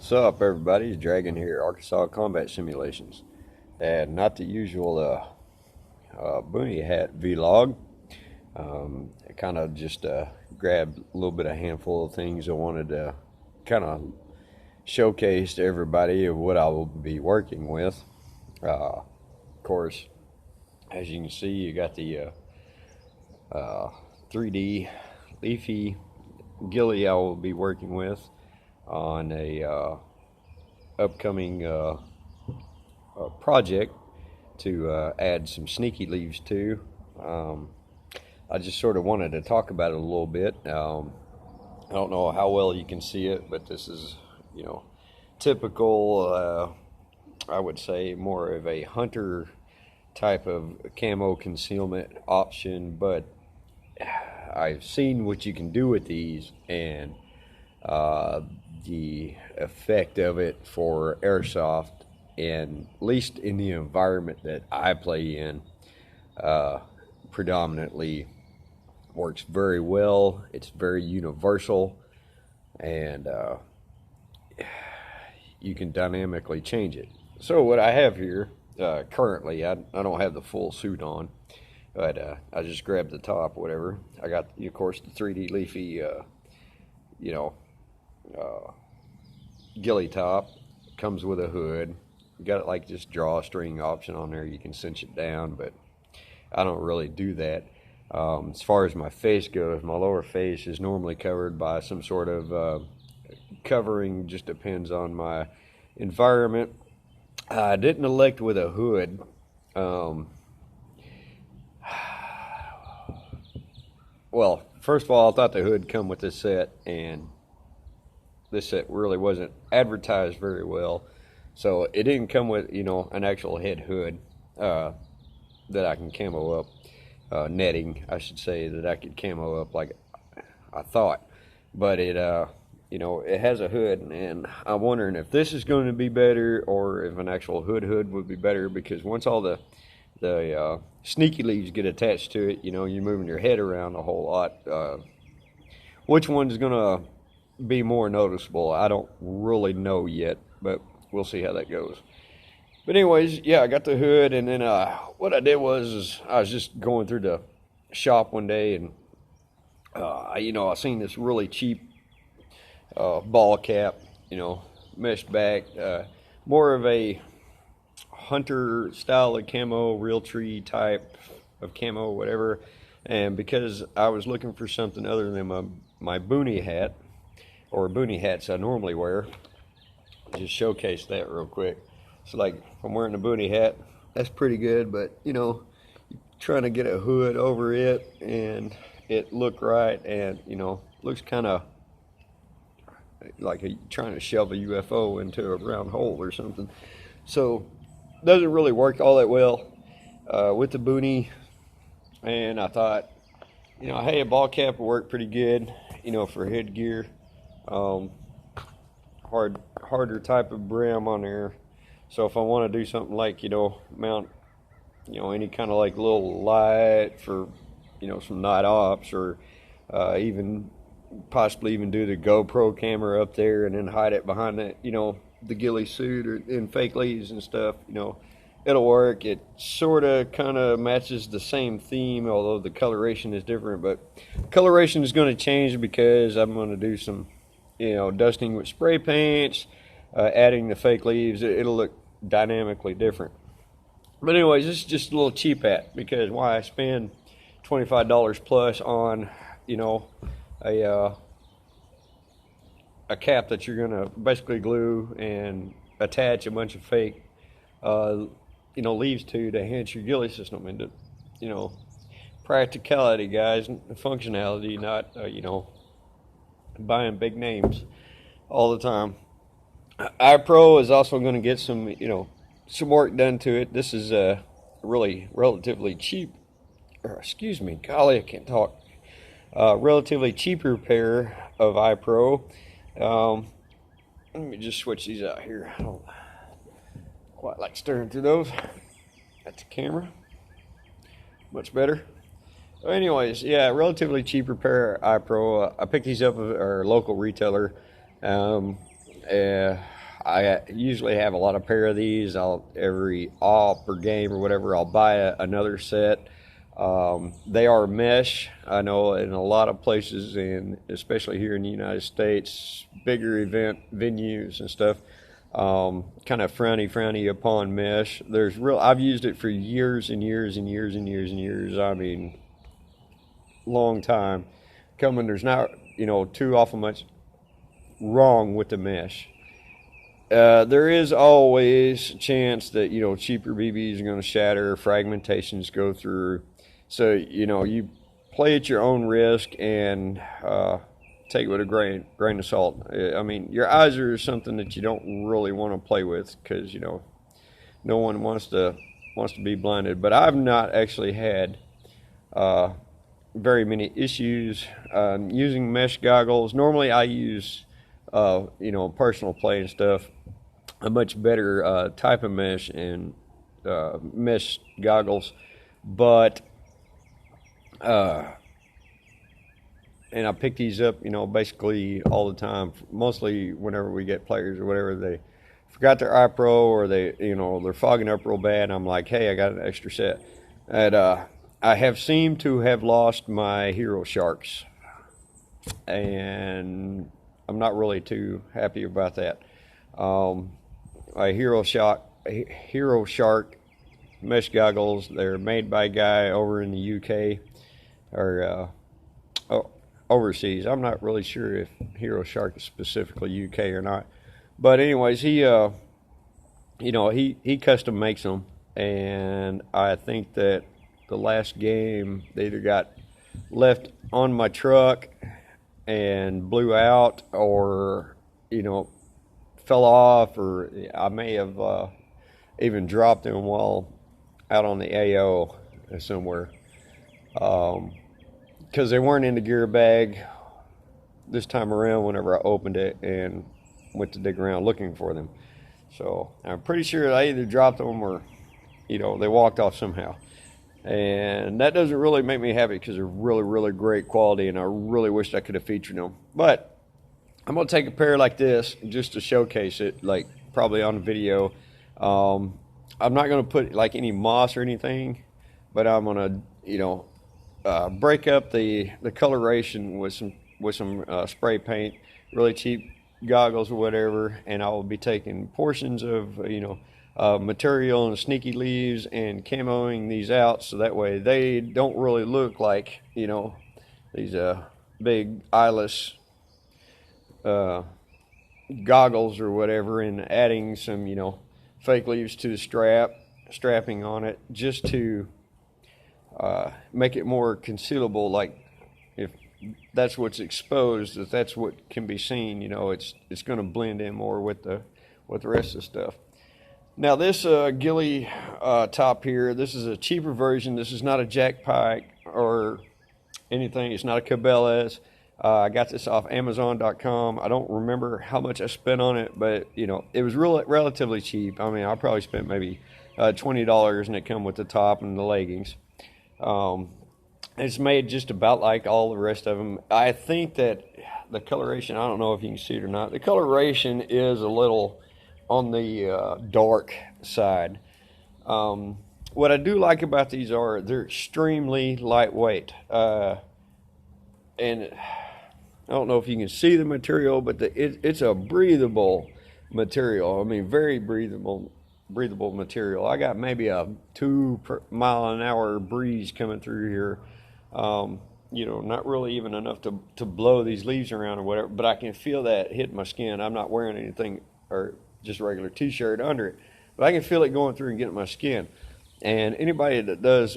What's up, everybody? It's Dragon here, Arkansas Combat Simulations, and not the usual boonie hat vlog. I kind of just grabbed a little bit, a handful of things I wanted to kind of showcase to everybody of what I will be working with. Of course, as you can see, you got the 3D leafy ghillie I will be working with on a upcoming project to add some sneaky leaves to. I just sort of wanted to talk about it a little bit. I don't know how well you can see it, but this is, typical, I would say more of a hunter type of camo concealment option, but I've seen what you can do with these, and the effect of it for airsoft, and at least in the environment that I play in, predominantly works very well. It's very universal, and you can dynamically change it. So what I have here currently, I don't have the full suit on, but I just grabbed the top, whatever. I got, of course, the 3D leafy, ghillie top. Comes with a hood. You got it like this drawstring option on there. You can cinch it down, but I don't really do that. As far as my face goes, my lower face is normally covered by some sort of covering. Just depends on my environment. I didn't elect with a hood. Well, first of all, I thought the hood come with this set, and this set really wasn't advertised very well, so it didn't come with an actual head hood that I can camo up, netting I should say, that I could camo up like I thought. But it it has a hood, and I'm wondering if this is going to be better or if an actual hood would be better, because once all the sneaky leaves get attached to it, you're moving your head around a whole lot. Which one's gonna be more noticeable, I don't really know yet, but we'll see how that goes. But anyways, yeah, I got the hood, and then what I did was I was just going through the shop one day, and I seen this really cheap ball cap, meshed back, more of a hunter style of camo, real tree type of camo, whatever. And because I was looking for something other than my boonie hat, or boonie hats I normally wear, just showcase that real quick. So like, if I'm wearing a boonie hat, that's pretty good, but trying to get a hood over it and it look right, and looks kind of like trying to shove a UFO into a round hole or something. So doesn't really work all that well with the boonie. And I thought, hey, a ball cap will work pretty good, for headgear. Harder type of brim on there. So if I want to do something like, mount, any kind of like little light for, some night ops, or even possibly even do the GoPro camera up there and then hide it behind that, the ghillie suit or in fake leaves and stuff, it'll work. It sort of kind of matches the same theme, although the coloration is different. But coloration is going to change because I'm going to do some, dusting with spray paints, adding the fake leaves. It'll look dynamically different. But anyways, this is just a little cheap hat, because why spend $25 plus on, a cap that you're going to basically glue and attach a bunch of fake leaves to enhance your ghillie system into, practicality, guys, functionality, not, buying big names all the time. iPro is also going to get some, some work done to it. This is a really relatively cheap, or excuse me, golly, I can't talk. Relatively cheaper pair of iPro. Let me just switch these out here. I don't quite like staring through those at the camera. Much better. Anyways, yeah, relatively cheaper pair of iPro. I picked these up at our local retailer. I usually have a lot of pair of these. Every off or game or whatever, I'll buy another set. They are mesh. I know in a lot of places, and especially here in the United States, bigger event venues and stuff, kind of frowny upon mesh. I've used it for years and years and years and years and years. I mean, long time coming. There's not, too awful much wrong with the mesh. There is always a chance that, cheaper BBs are going to shatter, fragmentations go through. So, you play at your own risk and take it with a grain of salt. I mean, your eyes are something that you don't really want to play with because, no one wants to be blinded. But I've not actually had very many issues using mesh goggles. Normally I use, personal play and stuff, a much better type of mesh and mesh goggles. But and I pick these up, basically all the time. Mostly whenever we get players or whatever, they forgot their eye pro or they're fogging up real bad. I'm like, hey, I got an extra set. And I have seemed to have lost my Hero Sharks, and I'm not really too happy about that. Hero Shark mesh goggles. They're made by a guy over in the UK or overseas. I'm not really sure if Hero Shark is specifically UK or not. But anyways, he custom makes them, and I think that the last game they either got left on my truck and blew out, or fell off, or I may have even dropped them while out on the AO somewhere, because they weren't in the gear bag this time around whenever I opened it and went to dig around looking for them. So I'm pretty sure I either dropped them or they walked off somehow. And that doesn't really make me happy because they're really great quality, and I really wished I could have featured them. But I'm going to take a pair like this just to showcase it, like probably on video. I'm not going to put like any moss or anything, but I'm going to break up the coloration with some spray paint, really cheap goggles or whatever, and I will be taking portions of material and sneaky leaves and camoing these out, so that way they don't really look like these big eyeless goggles or whatever, and adding some fake leaves to the strapping on it, just to make it more concealable. Like if that's what's exposed, if that's what can be seen, it's going to blend in more with the rest of the stuff. Now this ghillie top here, this is a cheaper version. This is not a Jack Pike or anything. It's not a Cabela's. I got this off Amazon.com. I don't remember how much I spent on it, but it was relatively cheap. I mean, I probably spent maybe $20, and it come with the top and the leggings. It's made just about like all the rest of them. I think that the coloration, I don't know if you can see it or not, the coloration is a little on the dark side. What I do like about these are they're extremely lightweight, and I don't know if you can see the material, but it's a breathable material. I mean, very breathable material. I got maybe a 2-mile-an-hour breeze coming through here. Not really even enough to blow these leaves around or whatever, but I can feel that hitting my skin. I'm not wearing anything or just a regular t-shirt under it, but I can feel it going through and getting my skin. And anybody that does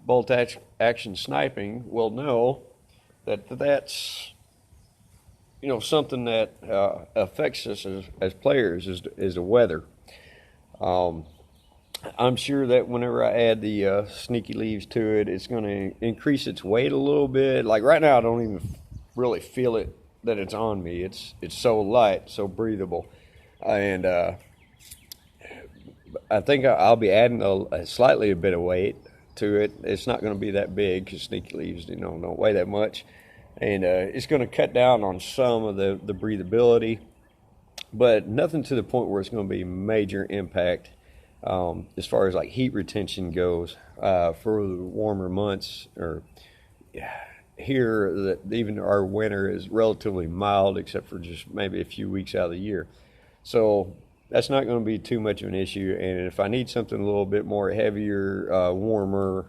bolt action sniping will know that's something that affects us as players is the weather. I'm sure that whenever I add the sneaky leaves to it, it's going to increase its weight a little bit. Like right now, I don't even really feel it that it's on me. It's so light, so breathable. And I think I'll be adding a bit of weight to it. It's not going to be that big because sneaky leaves don't weigh that much, and it's going to cut down on some of the breathability. but nothing to the point where it's going to be major impact as far as like heat retention goes for the warmer months. Or here, that even our winter is relatively mild, except for just maybe a few weeks out of the year. So that's not going to be too much of an issue. And if I need something a little bit more heavier, warmer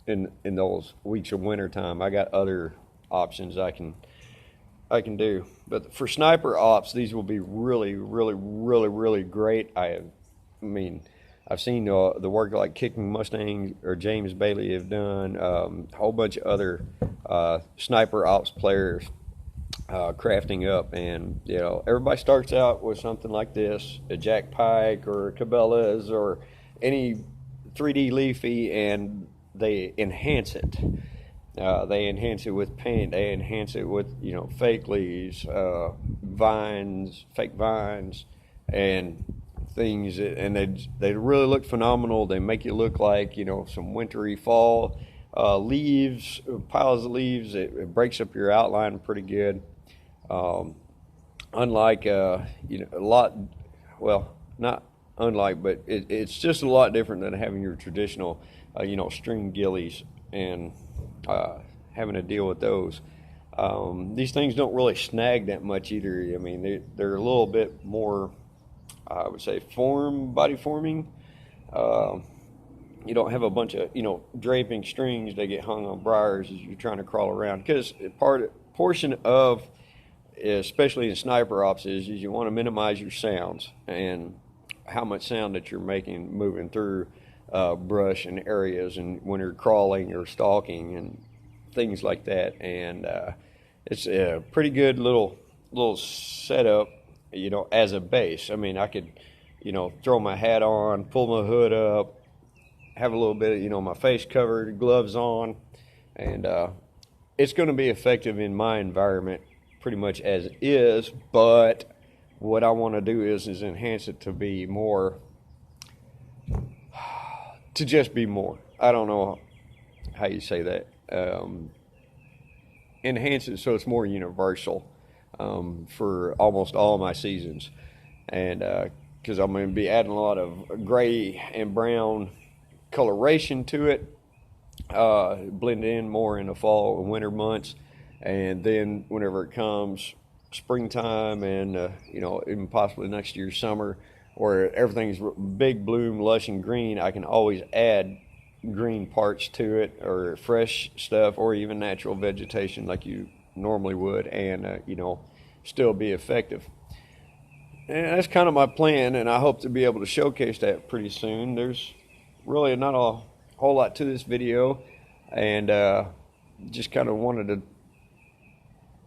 in those weeks of winter time, I got other options I can do. But for sniper ops, these will be really, really, really, really great. I mean, I've seen the work like Kicking Mustang or James Bailey have done, a whole bunch of other sniper ops players crafting up, and everybody starts out with something like this, a Jack Pike or a Cabela's or any 3D Leafy, and they enhance it. They enhance it with paint. They enhance it with fake leaves, vines, fake vines, and things. And they really look phenomenal. They make you look like some wintry fall leaves, piles of leaves. It breaks up your outline pretty good. Unlike a lot, well, not unlike, but it's just a lot different than having your traditional string ghillies and having to deal with those. These things don't really snag that much either. I mean, they're a little bit more, I would say, body forming. You don't have a bunch of draping strings that get hung on briars as you're trying to crawl around, because portion of, especially in sniper ops, is you want to minimize your sounds and how much sound that you're making moving through brush and areas, and when you're crawling or stalking and things like that. And it's a pretty good little setup, as a base. I mean, I could throw my hat on, pull my hood up, have a little bit of my face covered, gloves on, and it's going to be effective in my environment pretty much as is. But what I want to do is enhance it to be more, to just be more. I don't know how you say that. Enhance it so it's more universal for almost all my seasons. And because I'm going to be adding a lot of gray and brown coloration to it, blend in more in the fall and winter months. And then whenever it comes springtime and even possibly next year's summer, where everything's big bloom, lush and green, I can always add green parts to it, or fresh stuff, or even natural vegetation like you normally would, and still be effective. And that's kind of my plan, and I hope to be able to showcase that pretty soon. There's really not a whole lot to this video, and just kind of wanted to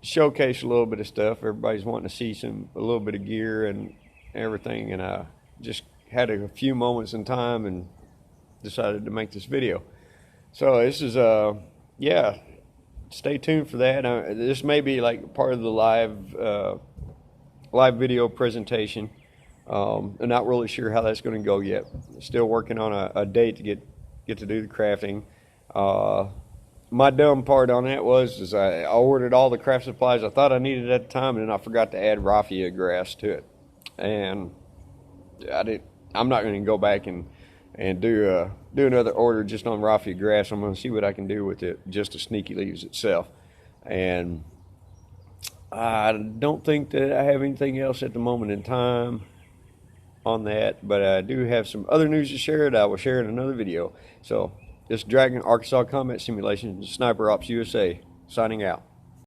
showcase a little bit of stuff. Everybody's wanting to see a little bit of gear and everything, and I just had a few moments in time and decided to make this video. So this is stay tuned for that. This may be like part of the live video presentation. I'm not really sure how that's going to go yet. Still working on a date to get to do the crafting. My dumb part on that was I ordered all the craft supplies I thought I needed at the time, and then I forgot to add raffia grass to it. And I'm not going to go back and do another order just on raffia grass. I'm going to see what I can do with it, just the sneaky leaves itself. And I don't think that I have anything else at the moment in time on that, but I do have some other news to share that I will share in another video. So this is Dragon Arkansas Combat Simulation, Sniper Ops USA, signing out.